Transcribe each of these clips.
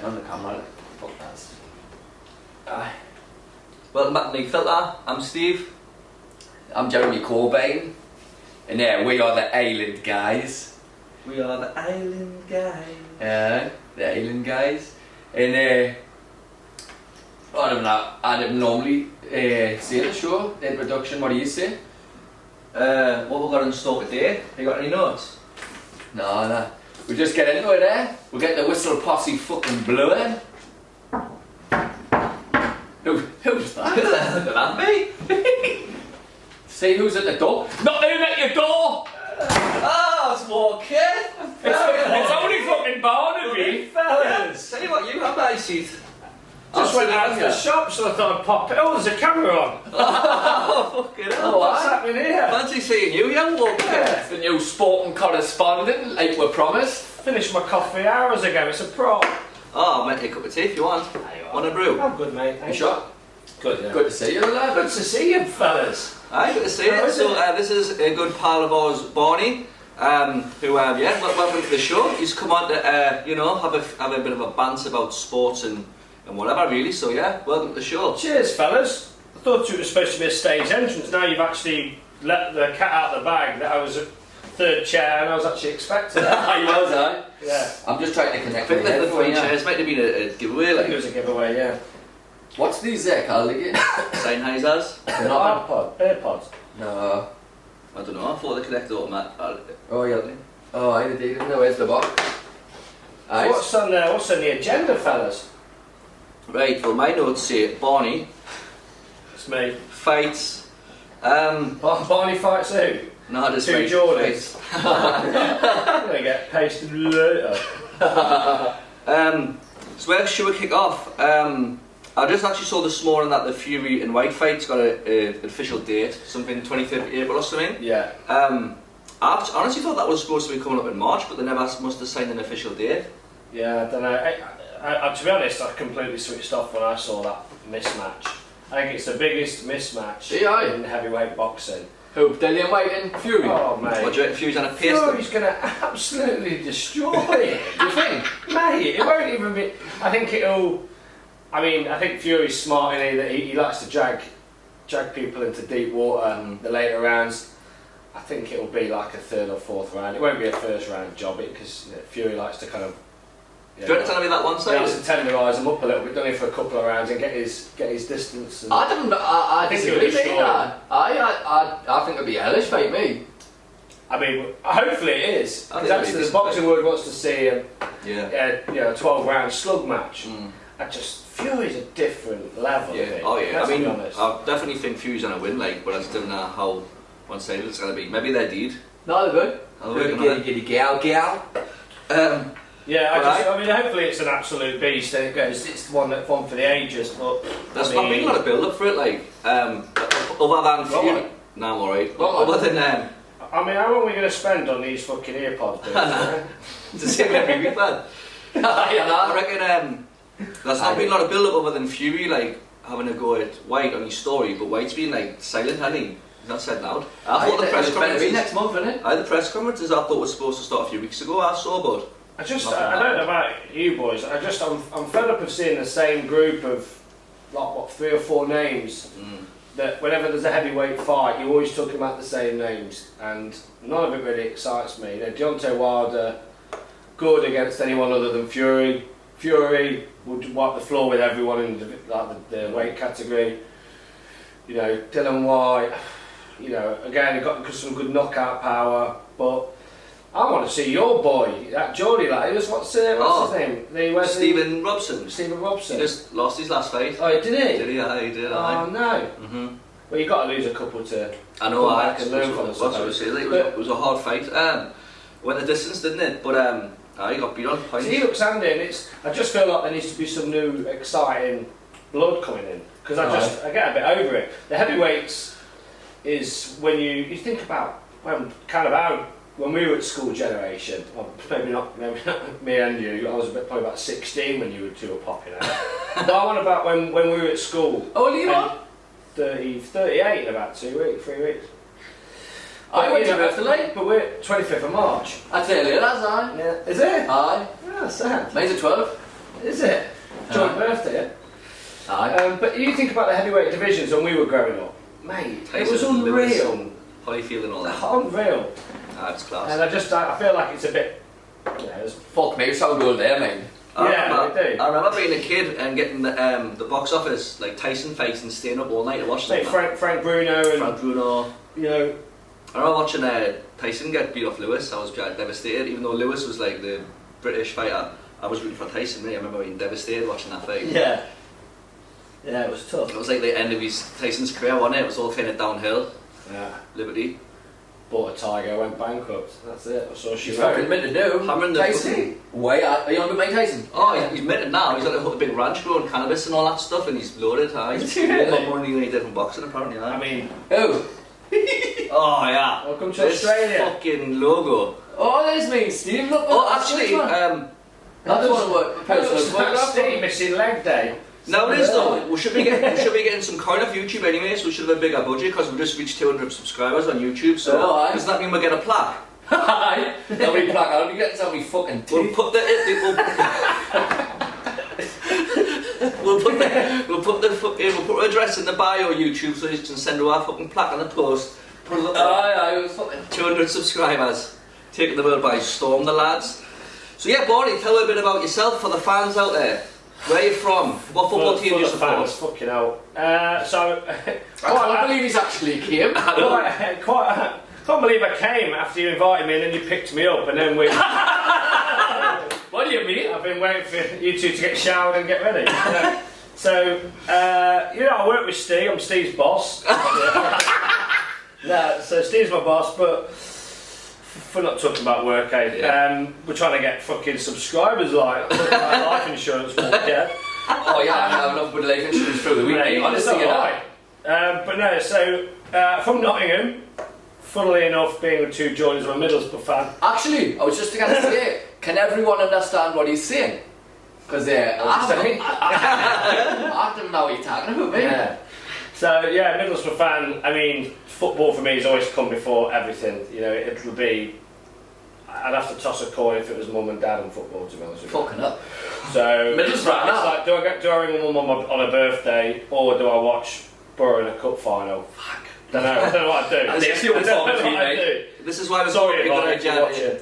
getting on the camera. Fuck that. Aye. Welcome back to NE FILTA. I'm Steve. I'm Jeremy Corbyn. And we are the Island Guys. We are the Island Guys. The Island Guys. And I don't normally say the show, the introduction. What do you say? What we got in store today? You got any notes? No. We just get into it, We'll get the whistle posse fucking blowing. Who's that? Who the hell did that be? See who's at the door? Not in at your door! Oh, it's walking! It's only fucking Barney, fellas! Tell you what, you have nice seat. Just went out to the shop, so I thought I'd pop it. Oh, there's a camera on. Oh, fucking hell. What's happening here? Fancy seeing you, young walker. It's the new sporting correspondent, like we promised. Finished my coffee hours ago, it's a prop. Oh, I might take a cup of tea if you want. Want a brew? I'm good, mate. You sure? Good, yeah. Good to see you, lad. Good to see you, fellas. Aye, good to see you. So, this is a good pal of ours, Barney, welcome to the show. He's come on to, have a bit of a bant about sports and whatever, really. So, yeah, welcome to the show. Cheers, fellas. I thought it was supposed to be a stage entrance. Now you've actually let the cat out of the bag that I was at third chair and I was actually expecting that. I was, aye. Yeah. I'm just trying to connect I think with the three chairs might have been a giveaway. I think it was a giveaway, yeah. What's these called again? Sennheisers. AirPods. No. I don't know, I thought they connected automatically. Oh, yeah. Oh, I didn't know. Where's the box? Aye. What's on the agenda, fellas? Right, well, my notes say Barney It's me. fights. Barney fights who? No, just Two fights. Jordans. I'm gonna get pasted later. So where should we kick off? I just actually saw this morning that the Fury and Whyte fight's got an official date, something 25th April or something. Yeah. I honestly thought that was supposed to be coming up in March, but they never must have signed an official date. Yeah, I don't know. I, to be honest, I completely switched off when I saw that mismatch. I think it's the biggest mismatch in heavyweight boxing. Who? Dillian Whyte and Fury? Oh, mate. What do you reckon Fury's on a pace? Fury's going to absolutely destroy it. Do you think? Mate, it won't even be... I think Fury's smart in that he likes to drag people into deep water the later rounds. I think it'll be like a third or fourth round. It won't be a first round job because Fury likes to kind of... Do you reckon it's going to be that one He side? likes to tenderise him up a little bit, don't he, for a couple of rounds and get his distance. And I think disagree it'll with destroy that. I think it'll be a hellish fight, me. I mean, hopefully it is. I Because think that's it'll be the boxing world wants to see a 12-round slug match. Fury's a different level. Yeah. Oh yeah. Let's I mean, be honest. I definitely think Fury's going to win, but I just don't know how one-sided it's going to be. Maybe they're deed. No, they're good. Giddy gal. Yeah, hopefully it's an absolute beast. And it's one for the ages. But there's not been a lot of build-up for it, other than Fury. No, I'm alright. Other than how long are we going to spend on these fucking earpods? It's the same every week, man. I reckon there's not been a lot of build-up other than Fury having a go at Whyte on his story, but Whyte's been silent, hasn't he? He's not said loud. I thought the press conferences next month, isn't it? The press conferences I thought was supposed to start a few weeks ago. I saw, but I don't know about you boys. I'm fed up of seeing the same group of 3 or 4 names. That whenever there's a heavyweight fight, you're always talking about the same names, and none of it really excites me. Deontay Wilder, good against anyone other than Fury. Fury would wipe the floor with everyone in the weight category. Dylan Whyte. Again, he got some good knockout power, but I want to see your boy, that Geordie lad. What's his name? Stephen Robson. Stephen Robson. He just lost his last fight. Oh, did he? Did he? He did. Oh no. Well, you got to lose a couple to. I know. Come back and learn from it was a hard fight. Went the distance, didn't it? But he got beat on points. He looks handy, and I just feel like there needs to be some new exciting blood coming in because I get a bit over it. The heavyweights is when you think about when we were at school generation. Well, maybe not me and you. I was probably about 16 when you two were popping out. But I want about when we were at school. Oh, are you on? 38 in about 3 weeks. I went to birthday, but we're 25th of March. I tell you, that's aye. Yeah. Is it? Aye. Yeah, sad. Mine's a 12. Is it? Joint birthday, Aye. but you think about the heavyweight divisions when we were growing up, mate, it was unreal. Holyfield and all that. Unreal. It's class. And I feel like it's a bit, you know, Fuck me, so good there, mate. yeah, we do. I remember being a kid and getting the box office, like Tyson fights and staying up all night to watch them. Frank Bruno and, Frank Bruno. you know, I remember watching Tyson get beat off Lewis. I was devastated, even though Lewis was like the British fighter. I was rooting for Tyson, mate. I remember being devastated watching that fight. yeah, it was tough. It was like the end of Tyson's career, wasn't it? It was all kind of downhill. Yeah. Liberty. Bought a tiger, went bankrupt. That's it. I saw she He's fucking meant to do. Hammering the Tyson. Way out. Are you on with Mike Tyson? Oh, he's minted now. He's got a big ranch growing cannabis and all that stuff, and he's loaded. He's more money than he did from boxing, apparently. I mean, Oh. Oh yeah. welcome to This Australia. fucking logo. Oh, there's me, Steve. Look. Oh, actually, that's one of what personal That's photographs. Steve missing leg day. now it is though. We should be getting some coin off YouTube anyway, so we should have a bigger budget because we've just reached 200 subscribers on YouTube. So Oh, aye. does that mean we get a plaque? Hi. Nobody plaque out. You get somebody fucking teeth. We'll put the we'll put the address in the bio of YouTube so you can send her our fucking plaque on the post. Put it up there. Aye, it was fucking. 200 subscribers, taking the world by storm, the lads. So yeah, Barney, tell a bit about yourself for the fans out there. Where are you from? What football team do you support? Fucking hell. I can't believe he's actually came. Can't believe I came after you invited me and then you picked me up and then we. What do you mean? I've been waiting for you two to get showered and get ready. So, I work with Steve. I'm Steve's boss. No, so Steve's my boss, but we're not talking about work, eh? Yeah. We're trying to get fucking subscribers, like life insurance. Yeah. Oh yeah, I have enough with life insurance through the week. Mate, Honestly, you know. right. But no, so from Nottingham. Funnily enough, being with two joiners, I'm a Middlesbrough fan. Actually, I was just going to say, can everyone understand what he's saying? Because I don't know what you're talking about, mate. Yeah. So yeah, Middlesbrough fan. I mean, football for me has always come before everything. You know, it'll be. I'd have to toss a coin if it was mum and dad and football, to be honest with you. Fucking up. So Middlesbrough, it's like, do I ring my mum on a birthday, or do I watch Borough in a cup final? Fuck. I don't know what I'd do. That's the only thought for you, mate. This is why we're Sorry, going Barney, to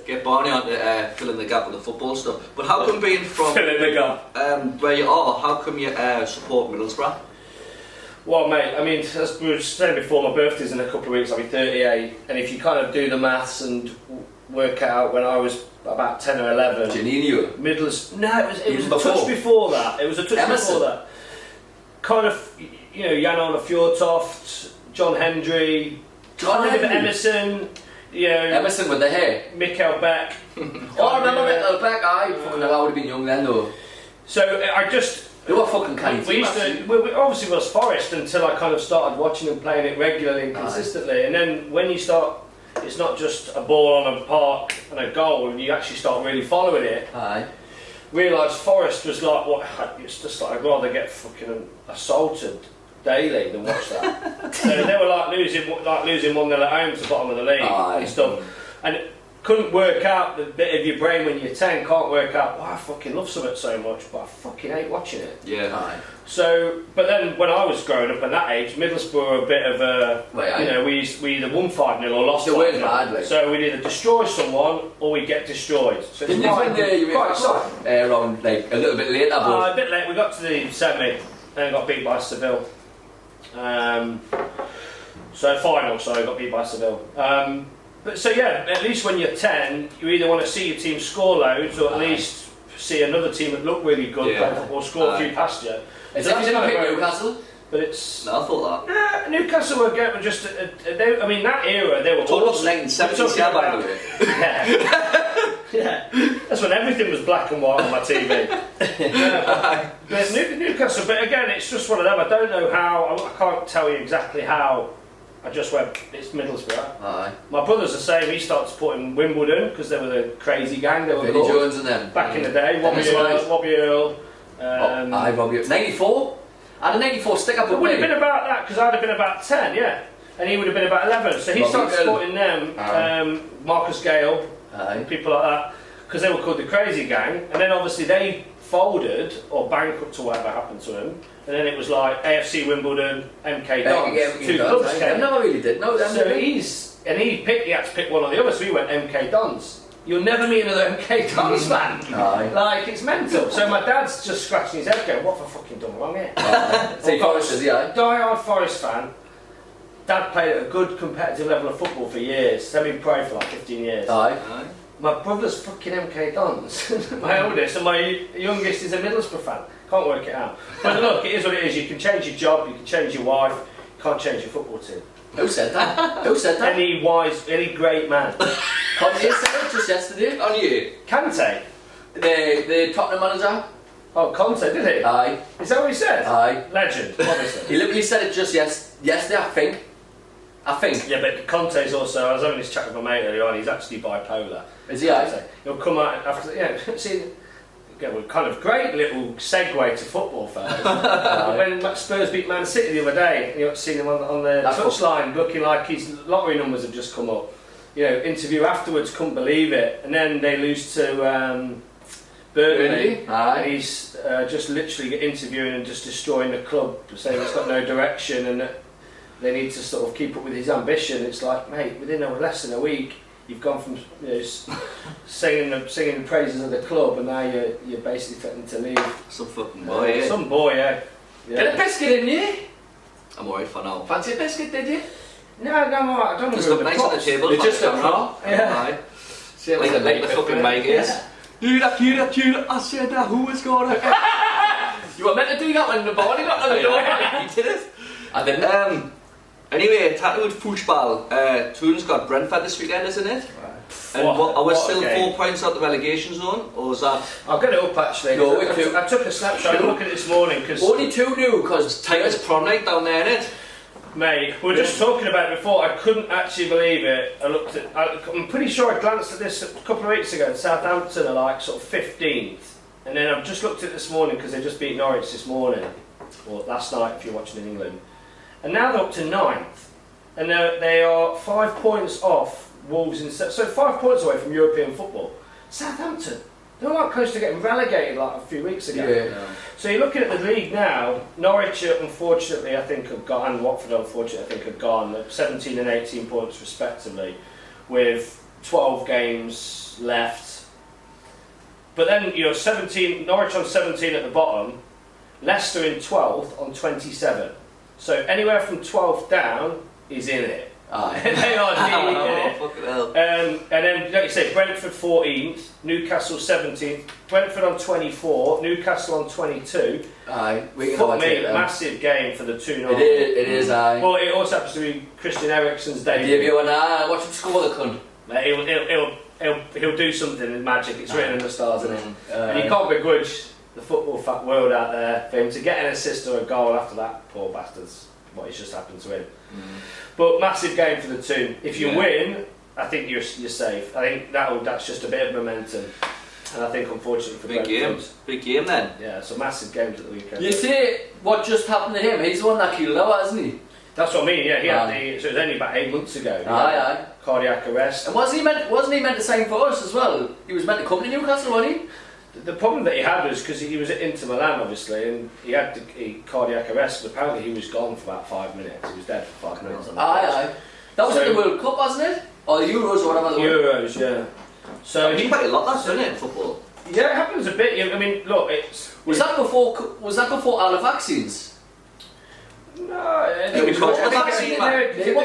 get Barney on to fill in the gap with the football stuff. But how come being from Fill in the gap. where you are, how come you support Middlesbrough? Well, mate, I mean, as we were saying before, my birthday's in a couple of weeks. I'll be 38, and if you kind of do the maths and work out when I was about 10 or 11, Janino. No, it was a touch before that. It was a touch Emerson. before that. Kind of, you know, Jan-Arne Fjortoft, John Hendry, Emerson, you know, Emerson with the hair. Mikael Beck. Oh, I remember Mikael Beck. I fucking hell, I would have been young then though. So I just. They were fucking kind. We used to. We obviously was Forest until I kind of started watching them playing it regularly and consistently. And then when you start, it's not just a ball on a park and a goal, and you actually start really following it. Aye. Realised Forest was like what it's just like I'd rather get fucking assaulted daily than watch that. So they were like losing 1-0 at home to the bottom of the league and stuff, and couldn't work out the bit of your brain when you're 10 can't work out why I fucking love something so much, but I fucking hate watching it. Yeah. Aye. So, but then when I was growing up at that age, Middlesbrough were a bit of a, you know, we either won 5-0 or lost 5-0. So we'd either destroy someone or we'd get destroyed. So Didn't you win the UEFA around like a little bit later? But a bit late. We got to the semi and got beat by Seville. So final, sorry, got beat by Seville. But so yeah, at least when you're 10, you either want to see your team score loads or at least see another team that look really good play football score a few past you. Is that didn't pick Newcastle? But it's No, I thought that. Newcastle were just. I mean, that era they were. Talk about awesome. 1970s, yeah, by the way. Yeah. Yeah, that's when everything was black and white on my TV. But Newcastle, but again, it's just one of them. I don't know how. I can't tell you exactly how. I just went. It's Middlesbrough. Aye. My brother's the same. He started supporting Wimbledon because they were the crazy gang. They were Vinnie Jones and them. back in the day. Robbie Earl. Aye, Robbie. 94. I had a 94 stick up. It would have been about that because I'd have been about 10, yeah, and he would have been about 11. So he started supporting them. Marcus Gale. Aye. People like that, because they were called the Crazy Gang, and then obviously they folded or bankrupt or whatever happened to him, and then it was like AFC Wimbledon, MK Dons, two clubs I came. never really did. No, So he had to pick one or the other, so he went MK Dons. You'll never meet another MK Dons fan. Like, it's mental. So my dad's just scratching his head going, what have I fucking done wrong here? Say Foresters, yeah. Die-hard Forest fan. Dad played at a good competitive level of football for years. Semi-pro for like 15 years. Aye. My brother's fucking MK Dons. My oldest, and my youngest is a Middlesbrough fan. Can't work it out. But look, it is what it is. You can change your job, you can change your wife, you can't change your football team. Who said that? Who said that? Any great man. Conte said it just yesterday. On you? Kante? The Tottenham manager. Oh, Conte, did he? Aye. Is that what he said? Aye. Legend, obviously. He literally said it just yesterday, I think. Yeah, but Conte's also, I was having this chat with my mate earlier on, he's actually bipolar. Is he? Aye. He'll come out after, see, well, kind of great little segue to football fans. When Spurs beat Man City the other day, you know, seen him on the touchline looking like his lottery numbers have just come up. You know, interview afterwards, couldn't believe it, and then they lose to Barney, and he's just literally interviewing and just destroying the club, saying it's got no direction and that they need to sort of keep up with his ambition. It's like, mate, within less than a week, you've gone from singing the praises of the club, and now you're basically threatening to leave. Some fucking boy, yeah. Some boy, yeah. Get a biscuit in you? I'm alright for now. Fancy a biscuit, did you? No, I don't Just look nice on the table. They're just a prop. Yeah. Like the fucking mic is. You that, I said that, who is going to... You were meant to do that when the body got on the door. You did it. I didn't. Anyway, tattooed football. Toon's got Brentford this weekend, isn't it? Right. And are we still 4 points out the relegation zone, or is that... I'll get it up actually. No, I took a snapshot and look at it this morning because... Only 2 new, because... Tiger's prom night down there, innit? Mate, we were just talking about it before, I couldn't actually believe it. I'm pretty sure I glanced at this a couple of weeks ago. Southampton are like sort of 15th. And then I've just looked at it this morning because they just beat Norwich this morning. Or last night if you're watching in England. And now they're up to 9th. And they are 5 points off Wolves, so 5 points away from European football. Southampton, they were like close to getting relegated like a few weeks ago. Yeah. So you're looking at the league now. Norwich, unfortunately, I think have gone, and Watford, unfortunately, I think have gone 17 and 18 points respectively, with 12 games left. But then you know, 17 Norwich on 17 at the bottom, Leicester in 12th on 27. So anywhere from 12th down is in it. They are deep in it. Fucking hell. And then, like you say, Brentford 14th, Newcastle 17th, Brentford on 24, Newcastle on 22. Aye, we Fuck me, massive game for the 2-0. It is, aye. Well, it also happens to be Christian Eriksen's debut. And watch him score the cunt. Mate, he'll do something in magic. It's written in the stars, isn't it? And you can't begrudge the football world out there for him to get an assist or a goal after that. Poor bastard's what has just happened to him. But massive game for the 2. If you win, I think you're safe. I think that's just a bit of momentum. And I think unfortunately for Big game then. Yeah, so massive games at the weekend. You see what just happened to him? He's the one that killed Noah, isn't he? That's what I mean. Yeah, he had so it was only about 8 months ago. Aye. Cardiac arrest. And wasn't he meant to sign for us as well? He was meant to come to Newcastle, wasn't he? The problem that he had was because he was at Inter Milan, obviously, and he had cardiac arrest. But apparently, he was gone for about 5 minutes. He was dead for 5 minutes. Aye. That was at the World Cup, wasn't it? Or the Euros or whatever. Euros, yeah. So he played a lot, doesn't it, in football? Yeah, it happens a bit. I mean, look, Was that before all the vaccines? No, Everyone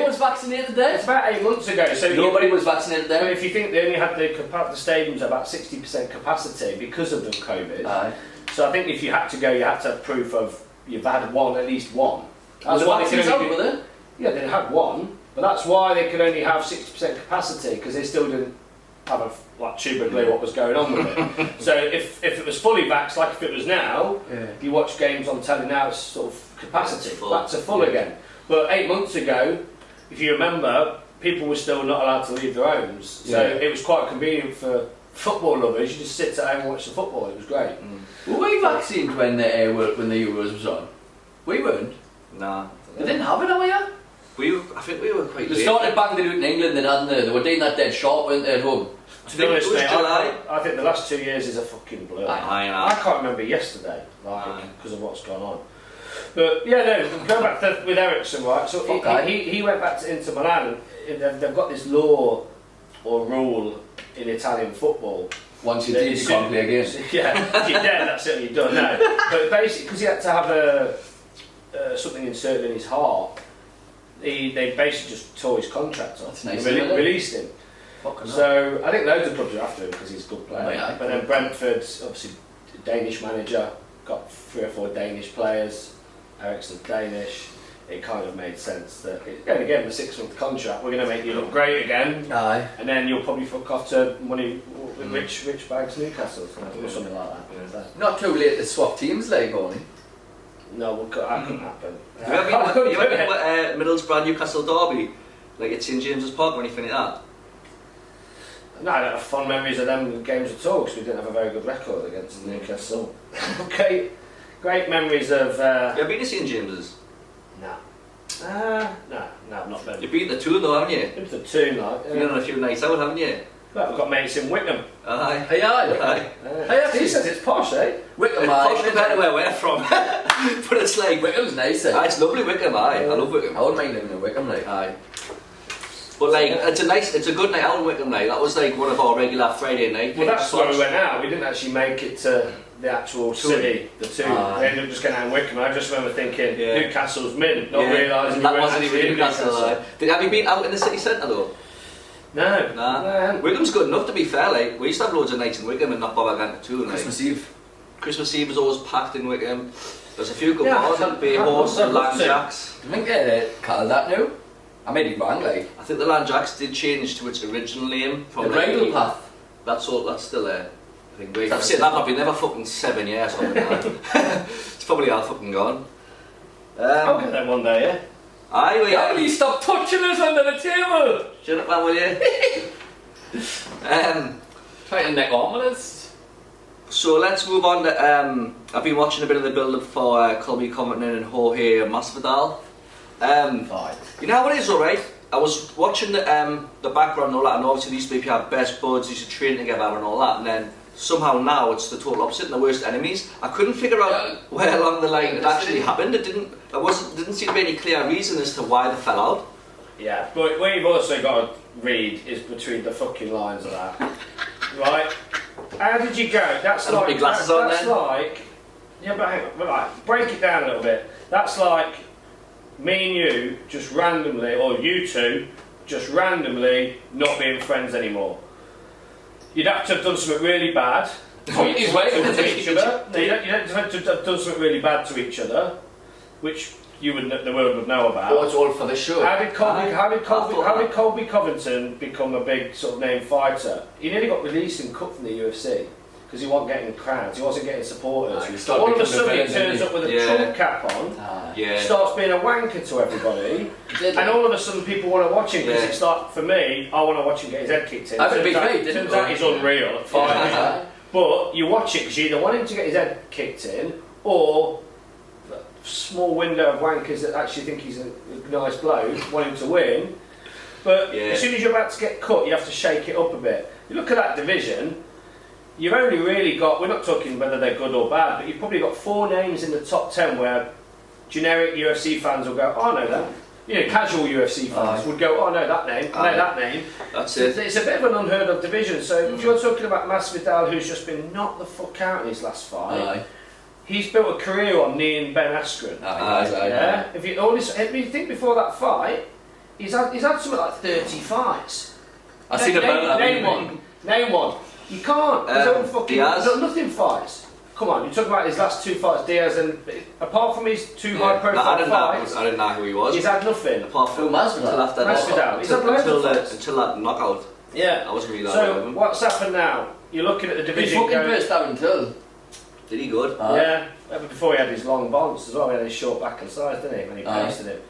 was vaccinated there. It's about 8 months ago. So nobody was vaccinated there. If you think they only had the stadiums at about 60% capacity because of the COVID. Aye. So I think if you had to go, you had to have proof of you've had at least one. That's why they could only do. Yeah, they had one, but that's why they could only have 60% capacity because they still didn't have a tuber glue what was going on with it. So if it was fully vaxxed, like if it was now, you watch games on telly now, it's sort of capacity, back to full again. But 8 months ago, if you remember, people were still not allowed to leave their homes. So it was quite convenient for football lovers. You just sit at home and watch the football. It was great. Were we vaccinated when the Euros was on? We weren't. Nah. They didn't have it, were you? I think we were quite They started banging it out in England, they were doing that dead sharp, weren't they, at home? To be honest, mate, July. I think the last 2 years is a fucking blur. I can't remember yesterday, because of what's gone on. But yeah, no, go back to with Ericsson, right? So he went back to Inter Milan. And they've got this law or rule in Italian football. Once you did, you can't play again. Yeah, if you're dead, that's it, you're done. No, but basically, because he had to have something inserted in his heart, they basically just tore his contract off. That's nice, and released him. Fucking So I think loads of clubs are after him because he's a good player. Oh, yeah. But then Brentford's obviously Danish manager, got 3 or 4 Danish players. Ericsson's Danish. It kind of made sense that going to give him a 6-month contract. We're going to make you look great again. Aye. And then you'll probably fuck off to rich bags Newcastle or something like that. Yeah. Not too late to swap teams, like, only. No, that couldn't happen. You ever been Middlesbrough Newcastle derby, like at St James's Park or anything like that? No, I don't have fond memories of them games at all because we didn't have a very good record against Newcastle. Okay, great memories of. You ever been to St James's? No. No, not been. You beat the 2 though, haven't you? Been to 2 night. You've been on a few nights out, haven't you? Well, we've got mates in Wickham. Aye. Hey, aye. Aye. Hey, actually, He says it's posh, eh? Wickham, Posh aye. compared to where we're from. But it's like, Wickham's nice, eh? aye, it's lovely Wickham, aye. I love Wickham. I wouldn't mind living in Wickham, like. Aye. But like, it's a good night out in Wickham night. That was like one of our regular Friday night. Well, that's where we went out. We didn't actually make it to the actual city, the 2. We ended up just going out in Wickham. I just remember thinking, Newcastle's mint, not realising that wasn't even Newcastle. Have you been out in the city centre though? No. Nah. Wicham's good enough to be fair. Like, we used to have loads of nights in Wickham and not bother going to 2. Like. Christmas Eve was always packed in Wickham. There's a few good bars, like Bay Horse and Land Jacks. I think they call that now. I may be wrong, like. I think the Land Jacks did change to its original name from The Bridle Path. That's still there. I think I've seen that. I've been there for fucking 7 years. Or something like that. It's probably all fucking gone. I'll get them one day, yeah. Aye, we How will you stop touching us under the table? Shut up, man, will you? Trying to neck on with us. So let's move on to, I've been watching a bit of the build-up for Colby Covington and Jorge Masvidal. You know how it is, alright? I was watching the background and all that, and obviously these people have best buds, used to train together and all that, and then somehow now it's the total opposite and the worst enemies. I couldn't figure out where along the line it actually happened. Didn't seem to be any clear reason as to why they fell out. Yeah, but what you've also got to read is between the fucking lines of that. Right? How did you go? That's like... Put glasses on then. Like... Yeah, but hang on, like, break it down a little bit. That's like me and you just randomly, or you two, just randomly not being friends anymore. You'd have to have done something really bad to each other. No, you'd have to have done something really bad to each other, which the world would know about. Oh, it's all for the show. How did Colby Covington become a big sort of name fighter? He nearly got released and cut from the UFC because he wasn't getting crowds, he wasn't getting supporters. All of a sudden he turns up with a Trump cap on, starts being a wanker to everybody, and all of a sudden people want to watch him because it's like, for me, I want to watch him get his head kicked in. Turns out he's unreal at fighting. But you watch it because you either want him to get his head kicked in, or small window of wankers that actually think he's a nice bloke, want him to win. But as soon as you're about to get cut, you have to shake it up a bit. You look at that division, you've only really got, we're not talking whether they're good or bad, but you've probably got 4 names in the top 10 where generic UFC fans will go, oh, I know that. You know, casual UFC fans would go, oh, I know that name, I know that name. That's it. It's a bit of an unheard of division. So if you're talking about Masvidal, who's just been knocked the fuck out in his last fight, he's built a career on kneeing Ben Askren. If you think before that fight, he's had something like 30 fights. I've seen a Name one. You can't. He's own fucking nothing fights. Come on, you're talking about his last 2 fights, Diaz, and apart from his 2 high-profile fights, I didn't know who he was. He's had nothing. Apart from Masvidal. He's had loads of fights. Until that knockout. Yeah. I wasn't really that So what's happened now? You're looking at the division. He fucking burst out until. Did he good? Yeah. But before he had his long bants as well, he had his short back and sides, didn't he? When he pasted it.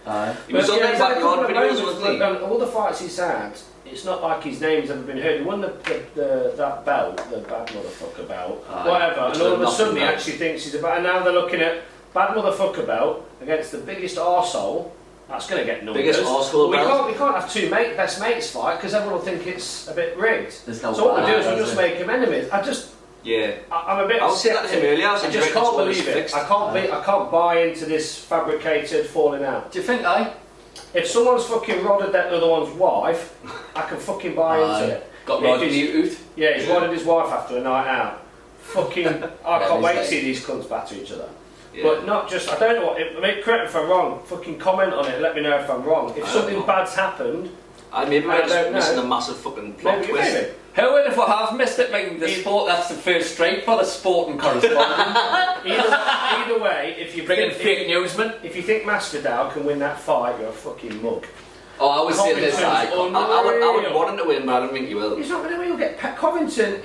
He was on them backyard videos, wasn't he? All the fights he's had, it's not like his name's ever been heard. He won that belt, the bad motherfucker belt, whatever, and all of a sudden he actually thinks he's about. And now they're looking at bad motherfucker belt against the biggest arsehole That's going to get numbers. Biggest arsehole We can't have two best mates fight because everyone will think it's a bit rigged. There's no So what we do is we balance, just is make them enemies. I'm a bit. I was saying that to him earlier. I just can't believe it. I can't buy into this fabricated falling out. Do you think, If someone's fucking rodded that other one's wife, I can fucking buy into it. Got rodded you out? Yeah, he's rodded his wife after a night out. Fucking, I can't wait to see these cunts batter each other. Yeah. But not just, I don't know what, correct me if I'm wrong, fucking comment on it, let me know if I'm wrong. If something bad's happened, maybe we're just missing a massive fucking plot twist. Maybe. Who would if we have missed it, making the sport, that's the first strike for the sporting correspondent. either way, if you bring in fake newsman. If you think Masvidal can win that fight, you're a fucking mug. Oh, I was saying this. I would want him to win, but I don't think he will. He's not going to win. He'll get Covington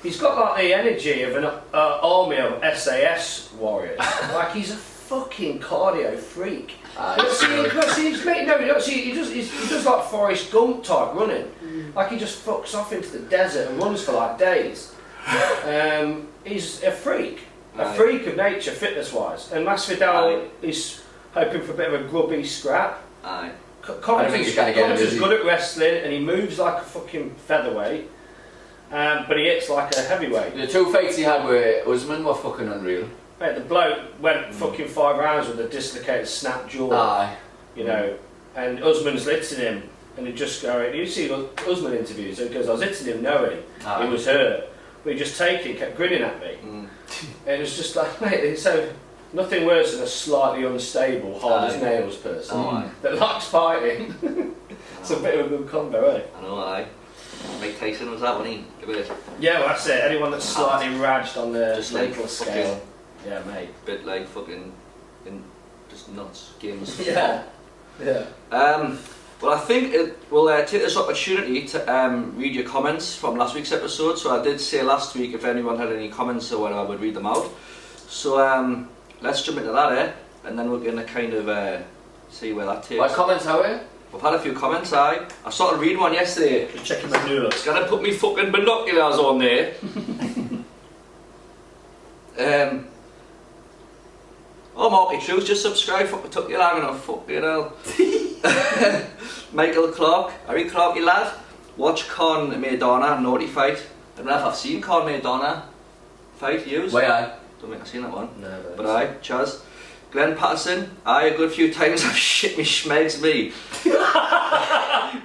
he's got like the energy of an army of SAS warriors. Like he's a fucking cardio freak. He does like Forrest Gump type running. Like he just fucks off into the desert and runs for like days. He's a freak of nature, fitness wise. And Masvidal is hoping for a bit of a grubby scrap. Covington's good at wrestling and he moves like a fucking featherweight. But he hits like a heavyweight. The two fights he had with Usman were fucking unreal. Mate, the bloke went fucking 5 rounds with a dislocated snap jaw. You know, and Usman's hitting him, and he just going. You see Usman interviews, and he goes, "I was hitting him knowing he was hurt, but he just kept grinning at me." And it was just like, mate, so nothing worse than a slightly unstable, hard as nails person that likes fighting. It's a bit of a good combo, eh? I know, Mike Tyson was that one, Yeah, well that's it. Anyone that's slightly raged on the just mental scale. Yeah, mate. Bit like fucking, just nuts games. Yeah. Well, I think we'll take this opportunity to read your comments from last week's episode. So I did say last week if anyone had any comments or whatever, I would read them out. So let's jump into that, and then we're going to kind of see where that takes. What comments are we? We've had a few comments, I started reading one yesterday. Just checking my noodles. It's gonna put me fucking binoculars on there. Oh, Marky Truth, just subscribe. Fuck, it took you long enough. Fucking hell. Michael Clark, Harry Clarky lad. Watch Con Maidana naughty fight. I don't know if I've seen Con Maidana fight. Yous? Why Don't think I've seen that one. No. But Chaz. Glenn Patterson, a good few times I've shit me schmegs me.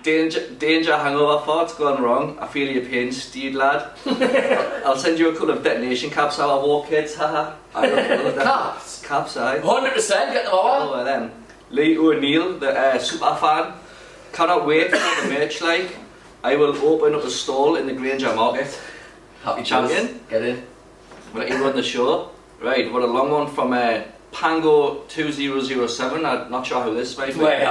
danger hangover thoughts gone wrong. I feel your pain, Steed lad. I'll send you a couple of detonation caps how I walk kids, haha. Caps? Caps, aye. 100%, get them all. Oh, them. Lee O'Neill, the super fan. Cannot wait for the merch like. I will open up a stall in the Granger Market. Happy champion. Get in. We'll let you run the show. Right, what a long one from Pango 2007, I'm not sure who this might be.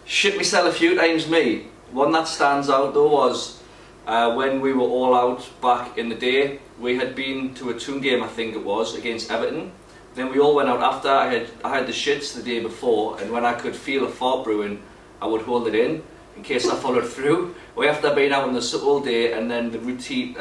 Shit myself a few times me. One that stands out though was when we were all out back in the day. We had been to a Toon game, I think it was, against Everton. Then we all went out after. I had the shits the day before, and when I could feel a fart brewing, I would hold it in case I followed through. We after being out on the sub all day, and then the routine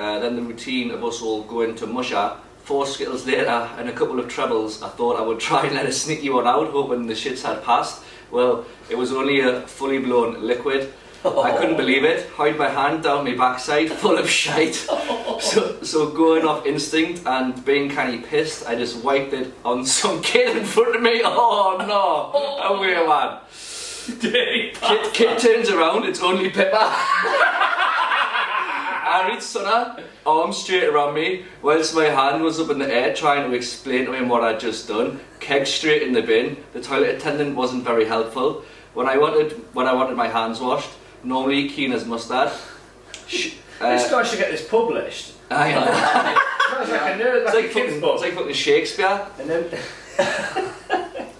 of us all going to Musha. 4 Skittles later and a couple of trebles, I thought I would try and let a sneaky one out, hoping the shits had passed. Well, it was only a fully blown liquid. I couldn't believe it. Hide my hand down my backside, full of shite. So going off instinct and being kind of pissed, I just wiped it on some kid in front of me. Oh no, a weird man. Kid turns around, it's only Pippa. I read Sunna, arm straight around me, whilst my hand was up in the air trying to explain to him what I'd just done. Keg straight in the bin. The toilet attendant wasn't very helpful. When I wanted my hands washed, normally keen as mustard. This guy should get this published. I know. Sounds like a nerd, like a kid's book. It's like fucking Shakespeare. And then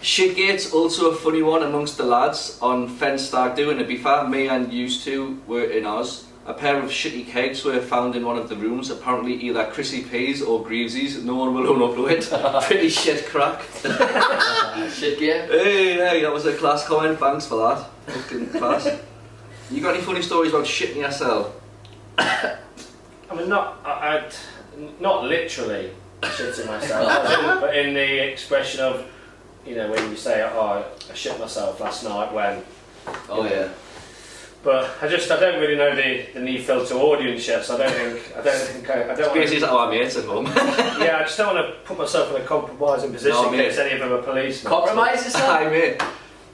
Shitgate's also a funny one amongst the lads on Fen Stag Do in Ibiza. Me and used to were in Oz. A pair of shitty kegs were found in one of the rooms, apparently either Chrissy P's or Greaves's. No one will own up to it. Pretty shit crack. Shit gear. Hey, that was a class comment, thanks for that. Fucking class. You got any funny stories about shitting yourself? I mean, not literally shitting myself, but in the expression of you know, when you say, oh, I shit myself last night when. Oh yeah. But I don't really know the NE FILTA audience yet, so I don't think I don't want Basically, our mates at home. yeah, I just don't want to put myself in a compromising position against any of them a policeman. Compromise yourself? Hi mate.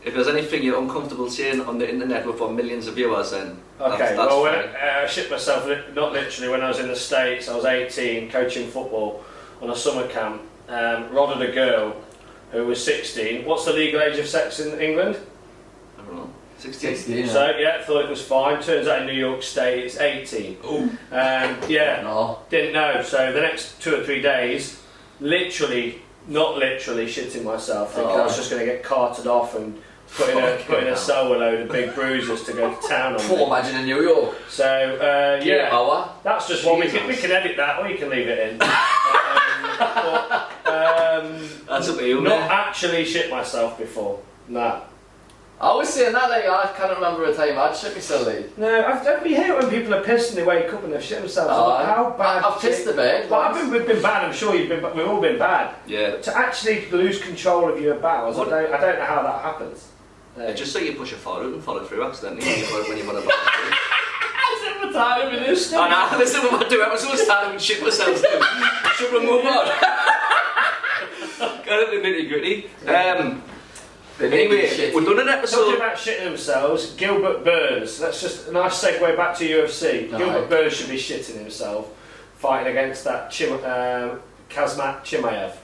If there's anything you're uncomfortable saying on the internet before millions of viewers, then okay, that's well, fine. when I shit myself, not literally, when I was in the States, I was 18, coaching football on a summer camp, rodded a girl who was 16. What's the legal age of sex in England? I don't know. 16. 16, yeah. So, yeah, thought it was fine. Turns out in New York State it's 18. Ooh. Yeah, No. didn't know. So the next 2 or 3 days, not literally shitting myself, thinking I was just going to get carted off and put in a solo load of big bruises to go to town on me. Imagine in New York. So, yeah, Hour. that's just one. We can edit that or you can leave it in. That's up to you, Not mate. actually shit myself before. Nah. I was saying that, like, I can't remember a time I'd shit myself, like. No, I've been here when people are pissed and they wake up and they've shit themselves. How bad? I've pissed the bed. Well, we've been bad. I'm sure we've all been bad. Yeah. To actually lose control of your bowels, I don't know how that happens. Just so you push a forward and follow through accidentally when you want to back. Every time in this. I know, listen, we're about to do episodes starting with shit ourselves. Should we move on? Got into the nitty gritty. Anyway, we've done an episode. Talking about shitting themselves, Gilbert Burns. That's just a nice segue back to UFC. No. Gilbert Burns should be shitting himself, fighting against that Kazmat Chimaev.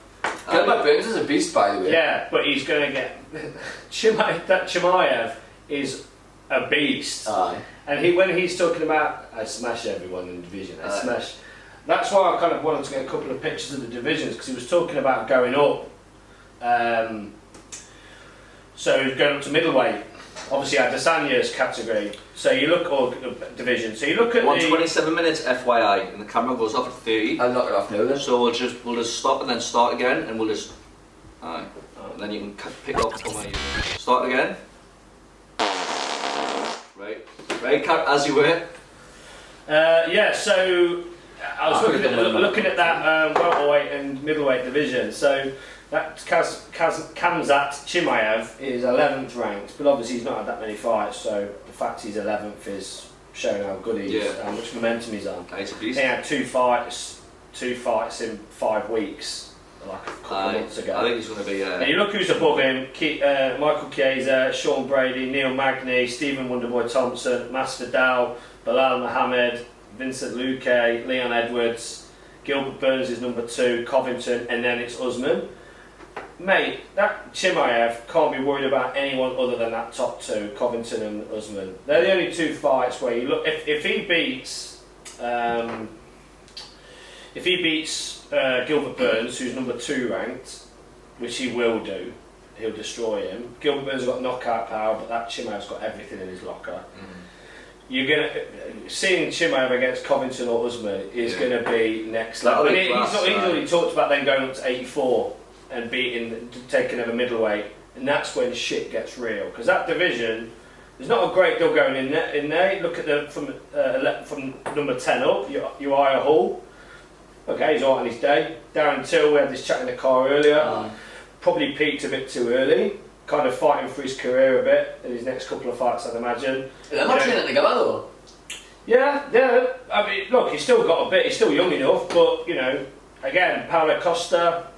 Gilbert Burns is a beast, by the way. Yeah, but he's going to get that Chimaev is a beast. Aye. And when he's talking about, I smash everyone in the division. I smash. That's why I kind of wanted to get a couple of pictures of the divisions because he was talking about going up. So he's going up to middleweight. Obviously, Adesanya's category. So you look, or division. So you look at 127 minutes, FYI, and the camera goes off at 30. I'll knock it off now then. So we'll just stop and then start again, and we'll just. Aye. And then you can pick up from where you start again. Right. Right, as you were. Yeah. So I was looking at that welterweight and middleweight division. So that Kazmat Chimaev is 11th ranked, but obviously he's not had that many fights. So the fact he's 11th is showing how good he is, how much momentum he's on. He's a beast. He had two fights in 5 weeks, like a couple of months ago. I think he's going to be. And you look who's above him: Michael Chiesa, Sean Brady, Neil Magny, Stephen Wonderboy Thompson, Masvidal, Bilal Muhammad, Vincent Luque, Leon Edwards, Gilbert Burns is number 2, Covington, and then it's Usman. Mate, that Chimaev can't be worried about anyone other than that top 2, Covington and Usman. They're the only 2 fights where you look. If he beats Gilbert Burns, who's number 2 ranked, which he will do, he'll destroy him. Gilbert Burns has got knockout power, but that Chimaev's got everything in his locker. You're gonna seeing Chimaev against Covington or Usman is going to be next level. And he's already talked about then going up to 84 and taking over middleweight, and that's when shit gets real. Because that division, there's not a great deal going in there. Look at from number 10 up, Uriah Hall. Okay, he's all on his day. Darren Till, we had this chat in the car earlier. Probably peaked a bit too early. Kind of fighting for his career a bit in his next couple of fights, I'd imagine. They're not training together though. Yeah. I mean, look, he's still got a bit. He's still young enough, but again, Paulo Costa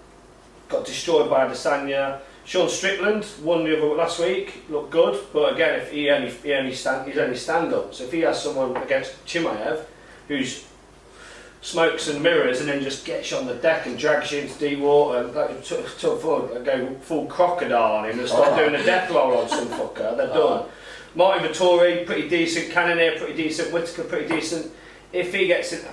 got destroyed by Adesanya. Sean Strickland won the other last week, looked good, but again, if he's only stand up. So if he has someone against Chimaev, who's smokes and mirrors, and then just gets you on the deck and drags you into deep water and go full crocodile on him and start doing a death roll on some fucker, they're done. Martin Vettori, pretty decent. Cannonier, pretty decent. Whittaker, pretty decent. If he gets it,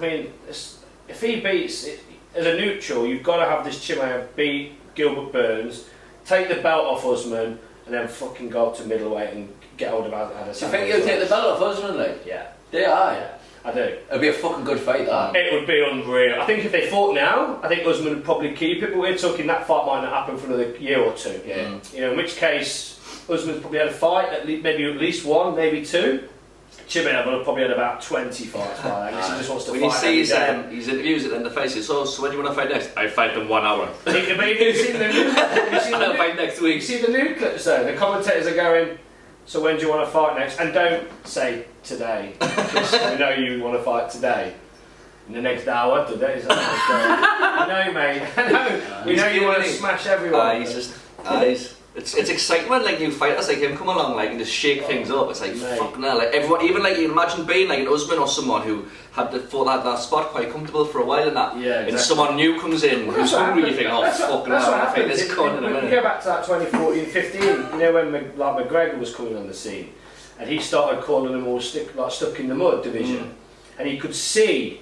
if he beats it, as a neutral, you've got to have this Chimaev beat Gilbert Burns, take the belt off Usman, and then fucking go up to middleweight and get hold of Adesanya. Do you think he'll take the belt off Usman, like? Yeah. They are. Yeah. I do. It'll be a fucking good fight, that. It would be unreal. I think if they fought now, I think Usman would probably keep it, but we're talking that fight might not happen for another year or 2. Yeah. In which case, Usman's probably had a fight, maybe at least 1, maybe 2. Chimaev will have probably had about 20 fights by then, because he just wants to when fight. When you see his interviews at the end of the face, so when do you want to fight next? I fight in 1 hour. Have you seen the new I'll fight next week. You see the new clips though? The commentators are going, so when do you want to fight next? And don't say today, because we know you want to fight today. In the next hour, today is I know, mate. I know. We know you want to smash everyone. It's excitement, like new fighters like him come along like and just shake things up. It's like fucking hell, like everyone, even like you imagine being like an husband or someone who had that spot quite comfortable for a while and that. Yeah, exactly. And someone new comes in who's hungry, you think, oh fucking hell, I think this cunt in a minute. We go back to that 2014-15, you know when McGregor was coming on the scene, and he started calling them all stuck in the mud division, and he could see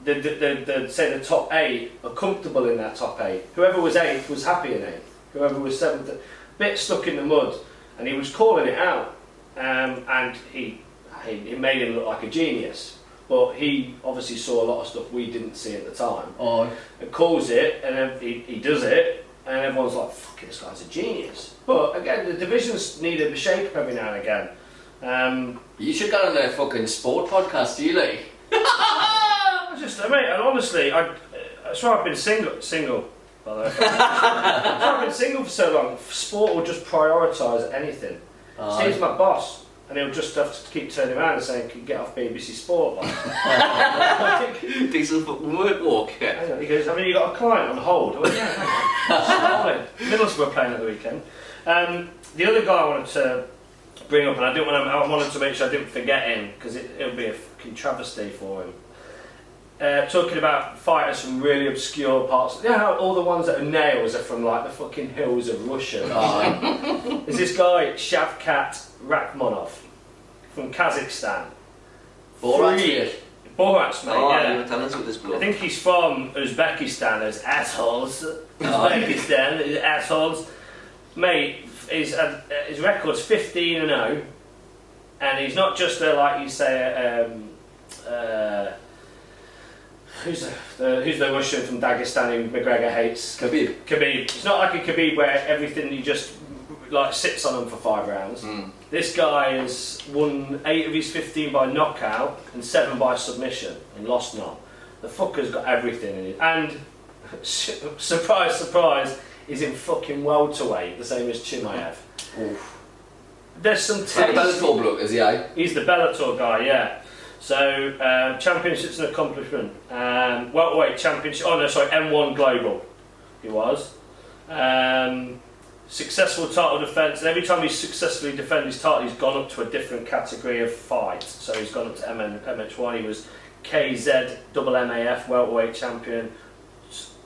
say the top 8 are comfortable in that top 8. Whoever was 8th was happy in 8th. Whoever was 7th, a bit stuck in the mud, and he was calling it out, and he made him look like a genius. But he obviously saw a lot of stuff we didn't see at the time. Oh. And calls it, and then he does it, and everyone's like, "Fuck, this guy's a genius." But again, the divisions need a shake-up every now and again. You should get on their fucking sport podcast, do you like? Mate, and honestly, that's why I've been single. By the way. I've been single for so long. Sport will just prioritise anything. Steve's my boss, and he'll just have to keep turning around and saying, "Can you get off BBC Sport?" Decent work walk. Yeah. He goes, you got a client on hold. I went, yeah. Middlesbrough playing at the weekend. The other guy I wanted to bring up, and I wanted to make sure I didn't forget him because it'll be a fucking travesty for him. Talking about fighters from really obscure parts. You know how all the ones that are nails are from like the fucking hills of Russia? There's this guy, Shavkat Rakhmonov, from Kazakhstan. Borat's mate, yeah. You were telling us with this bloke. I think he's from Uzbekistan, those assholes. Uzbekistan, those assholes. Mate, his record's 15-0, and he's not just like you say, who's the Russian from Dagestan who McGregor hates? Khabib. It's not like a Khabib where everything he just like sits on him for 5 rounds. This guy has won 8 of his 15 by knockout and 7 by submission and lost none. The fucker's got everything in it. And surprise, surprise, he's in fucking welterweight, the same as Chimaev. Oof. There's some He's the Bellator bloke, is he? He's the Bellator guy, yeah. So, championship's an accomplishment. Welterweight championship, M1 Global he was. Successful title defence, and every time he's successfully defended his title, he's gone up to a different category of fight. So he's gone up to MH1, he was KZ MAF welterweight champion,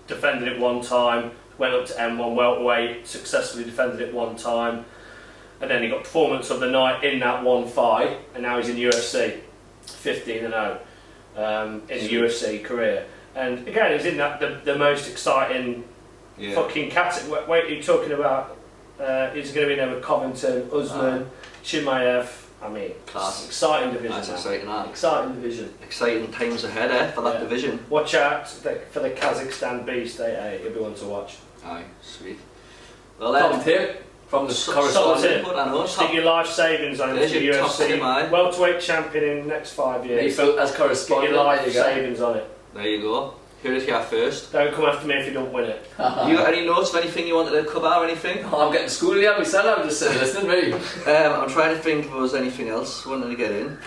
defended it 1 time, went up to M1 welterweight, successfully defended it 1 time, and then he got performance of the night in that 1 fight, and now he's in UFC. 15-0 in the UFC career, and again he's in that the most exciting fucking category. Wait, you're talking about he's going to be there with Covington, Usman, Chimaev. I mean, class. Exciting division. That's exciting, exciting division. Exciting times ahead, for that division. Watch out for the Kazakhstan beast. It'll be one to watch. Aye, sweet. Well, tip from the correspondent. Stick your life savings on him to the UFC. Welterweight champion in the next 5 years. As correspondent. Get your life savings on it. There you go. Hear it here first. Don't come after me if you don't win it. You got any notes of anything you wanted to cover or anything? I'm getting school here myself, I'm just sitting listening, mate. I'm trying to think if there was anything else I wanted to get in.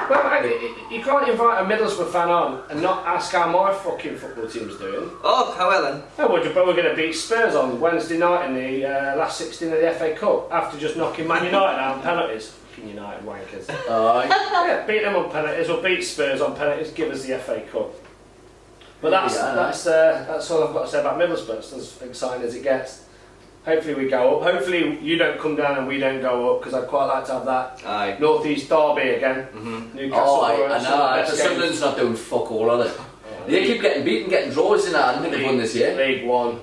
Well, you can't invite a Middlesbrough fan on and not ask how my fucking football team's doing. Oh, how well then? Oh, we're going to beat Spurs on Wednesday night in the last 16 of the FA Cup after just knocking Man United out on penalties. Fucking United wankers. Yeah, beat them on penalties. We'll beat Spurs on penalties. Give us the FA Cup. But that's all I've got to say about Middlesbrough. It's as exciting as it gets. Hopefully we go up. Hopefully you don't come down and we don't go up, because I'd quite like to have that North East derby again. Newcastle. I know. Sunderland's not doing fuck all, are they? They keep getting beaten, getting draws in that. I don't think they've won this year. League One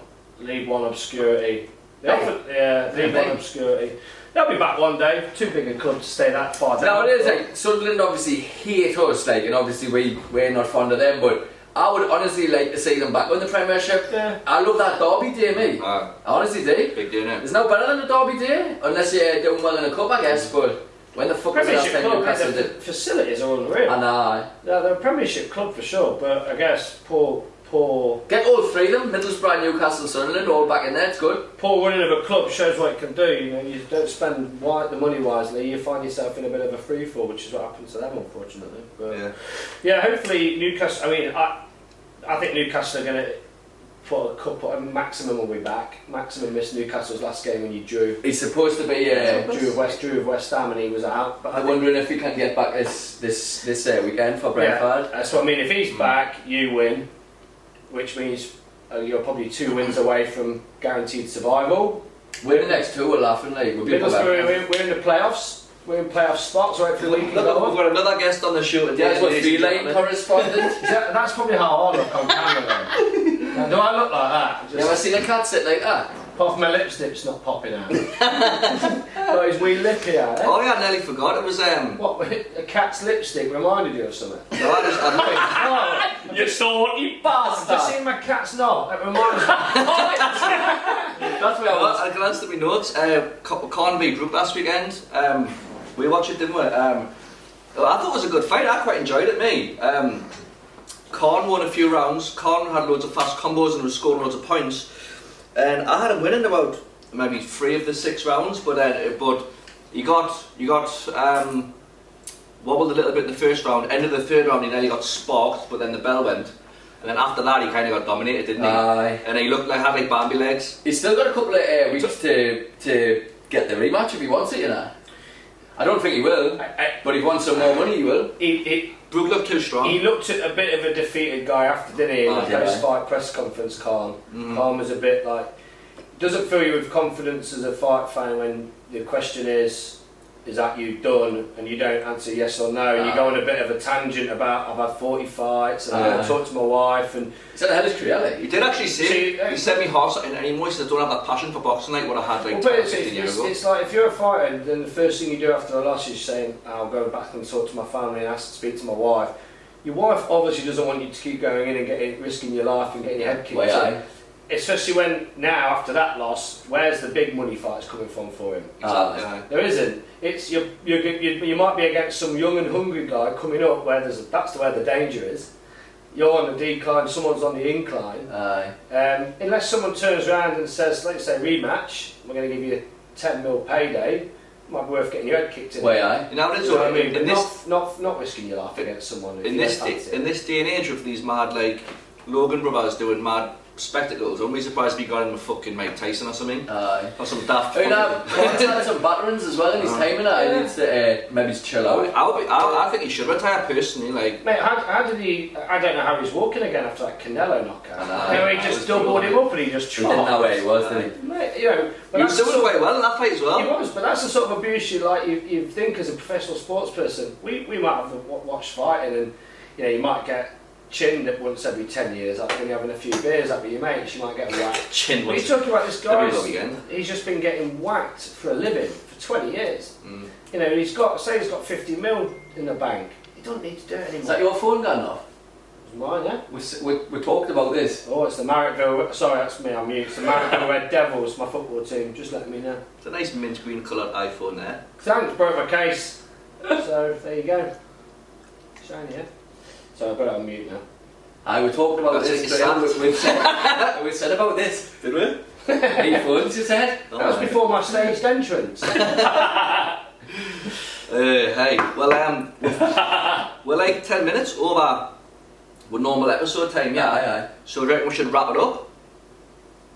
obscurity. League One obscurity. They'll be back one day. Too big a club to stay that far down. No, it is like Sunderland obviously hate us, like, and obviously we're not fond of them, but I would honestly like to see them back on the Premiership. Yeah. I love that derby day, mate. I honestly do. Big day, innit? There's no better than a derby day, unless you're doing well in a cup, I guess. But When the fuck was the last Premiership time club, Newcastle the did? facilities are unreal. I know. They're a Premiership club for sure, but I guess poor Get all three of them, Middlesbrough, Newcastle, Sunderland, all back in there, it's good. running of a club shows what it can do. You know, you don't spend the money wisely, you find yourself in a bit of a free fall, which is what happened to them, unfortunately. But yeah, hopefully Newcastle. I mean, I think Newcastle are going to put a couple. Maximum will be back. Maximum missed Newcastle's last game when you drew. He's supposed to be. Drew of West Ham and he was out. But I'm wondering if he can get back this weekend for Brentford. Yeah, that's what I mean. If he's back, you win, which means you're probably 2 wins away from guaranteed survival. We're the next two, we're laughing like we're we're in the playoffs. We're in playoff spots right for the weekend. We've got another guest on the show today. That's what feline correspondent. That's probably how I look on camera then. Now, do I look like that? You ever seen a cat sit like that? Apart from my lipstick's not popping out. Got his wee lip here. Eh? Oh yeah, I nearly forgot. It was What, a cat's lipstick reminded you of something? No, I just, You salty I've bastard! just seen my cat's knob. It reminds me. That's where I was. I glanced at my notes. Corn v Brook last weekend. We watched it, didn't we? I thought it was a good fight. I quite enjoyed it, me. Corn won a few rounds. Corn had loads of fast combos and was scoring loads of points. And I had him winning about maybe 3 of the 6 rounds, but he got wobbled a little bit in the first round. End of the 3rd round, he nearly got sparked, but then the bell went. And then after that, he kind of got dominated, didn't he? Aye. And he looked like had like Bambi legs. He's still got a couple of weeks to get the rematch if he wants it, you know. I don't think he will, but if he wants some more money, he will. Brook looked too strong. He looked at a bit of a defeated guy after, didn't he? In the post-fight press conference, Khan. Khan was a bit like, doesn't fill you with confidence as a fight fan when the question is that you done? And you don't answer yes or no, and you go on a bit of a tangent about I've had 40 fights and I talked to my wife and. Is that the hell his career like? He did actually say he said me horse and anymore. He said I don't have that passion for boxing like what I had like 15 years ago. It's like if you're a fighter, then the first thing you do after a loss is saying I'll go back and talk to my family and ask to speak to my wife. Your wife obviously doesn't want you to keep going in and risking your life and getting your head kicked in. Especially when now after that loss, where's the big money fights coming from for him? Exactly. There isn't. It's you might be against some young and hungry guy coming up where that's where the danger is. You're on the decline, someone's on the incline. Unless someone turns around and says, let's say rematch, we're going to give you a 10 mil payday, it might be worth getting your head kicked in. You know what I mean? Not risking your life against someone. In this day and age of these mad like Logan brothers doing mad spectacles, I'm really surprised if he got him a fucking Mike Tyson or something. Or some daft. Corn's had some batterings as well in his time, and he needs to maybe chill out. I think he should retire personally. Like, mate, how did he? I don't know how he's walking again after that Canelo knockout. He just doubled him up and he just chopped. He didn't know where he was, did he? Mate, you know, he was doing quite well in that fight as well. He was, but that's the sort of abuse you think as a professional sports person. We might have watched fighting and you might get chinned at once every 10 years after when you're having a few beers up with your mates, you might get whacked. Chinned once. He's talking about this guy, he's just been getting whacked for a living for 20 years. You know, he's got 50 mil in the bank. He doesn't need to do it anymore. Is that your phone going off? It's mine, yeah. We talked about this. Oh, it's the Marrickville, sorry that's me, I'm mute. It's the Marrickville Red Devils, my football team, just letting me know. It's a nice mint green coloured iPhone there. Thanks, broke my case. So, there you go. Shiny, yeah? So I've got it on mute now. We talked about this. We said about this, did we? Any phones, you said? That was before my staged entrance. Hey, well, we're like 10 minutes over with normal episode time, yeah? Aye. So I reckon we should wrap it up.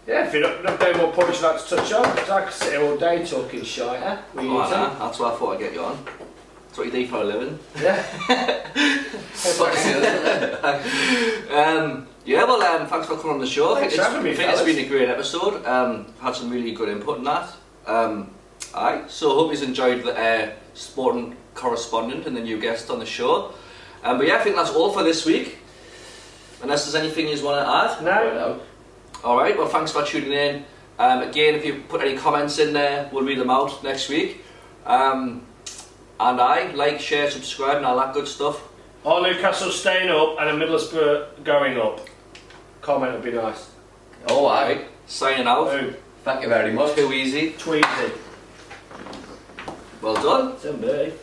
Yeah, if you're not doing more points you'd like to touch on, because I could sit here all day talking shite, eh? That's why I thought I'd get you on. That's what you do for a living. Yeah. Thanks for coming on the show. Thanks for having me, I think it's been a great episode. Had some really good input in that. So hope you've enjoyed the sporting correspondent and the new guest on the show. But yeah, I think that's all for this week. Unless there's anything you want to add? No. Alright, well thanks for tuning in. Again, if you put any comments in there, we'll read them out next week. And like, share, subscribe and all that good stuff. All Newcastle staying up and a Middlesbrough going up. Comment would be nice. Signing out. Boom. Thank you very much. Too easy. Tweezy. Well done. Somebody.